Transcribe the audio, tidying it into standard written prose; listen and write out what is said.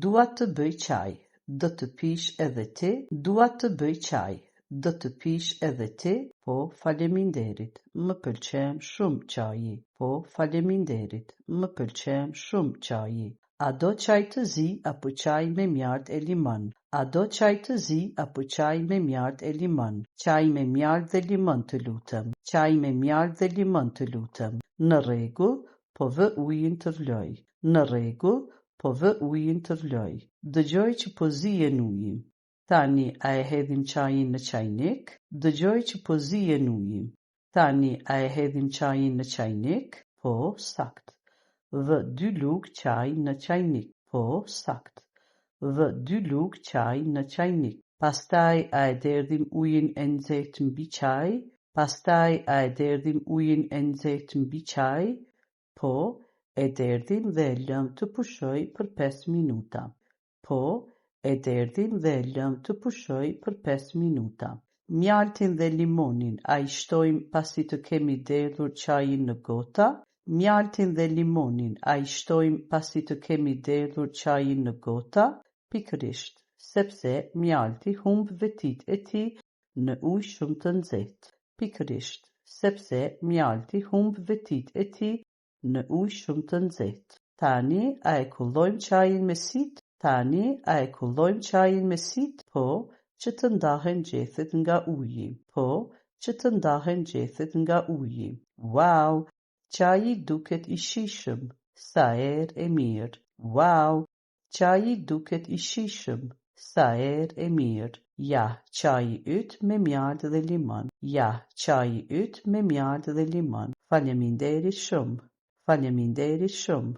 Dua të bëj çaj. Do të pish edhe ti? Dua të bëj çaj. Do të pish edhe ti? Po, faleminderit. Më pëlqen shumë çaji. Po, faleminderit. Më pëlqen shumë çaji. A do çaj të zi apo çaj me mjaltë e limon? A do çaj të zi apo çaj me mjaltë e limon? Çaj me mjaltë dhe limon të lutem. Çaj me mjaltë dhe limon të lutem. Në rregull, po vë ujin të vloj. Në rregull, po vë ujin të vloj. Dëgjoj që po zihen ujin. Tani a e hedhim çajin në çajnik? Dëgjoj që po zihen ujin. Tani a e hedhim çajin në çajnik? Po, sakt. Vë 2 lugë çaj në çajnik. Po, sakt. Vë 2 lugë çaj në çajnik. Pastaj a e derdhim ujin e nxehtë mbi çaj? Pastaj a e derdhim ujin e nxehtë mbi çaj? Po, e derdhim dhe e lëm të pushoj për 5 minuta. Po, e derdhim dhe e lëm të pushoj për 5 minuta. Mjaltin dhe limonin a i shtojmë pasi të kemi derdhur çajin në gota? Mjaltin dhe limonin a i shtojmë pasi të kemi derdhur çajin në gota? Pikërisht, sepse mjalti humb vetit e tij në ujë shumë të nxehtë. Pikërisht, sepse mjalti humb vetit e tij në ujë shumë të nxehtë. Tani a e kullojmë çajin me sit? Tani a e kullojmë çajin me sit? Po, që të ndahen gjethet nga uji. Po, që të ndahen gjethet nga uji. Wow, çaji duket i shijshëm. Sa erë e mirë. Wow, çaji duket i shijshëm. Sa erë e mirë. Ja, çaji yt me mjaltë dhe limon. Ja, çaji yt me mjaltë dhe limon. Faleminderit shumë. Faleminderit shumë.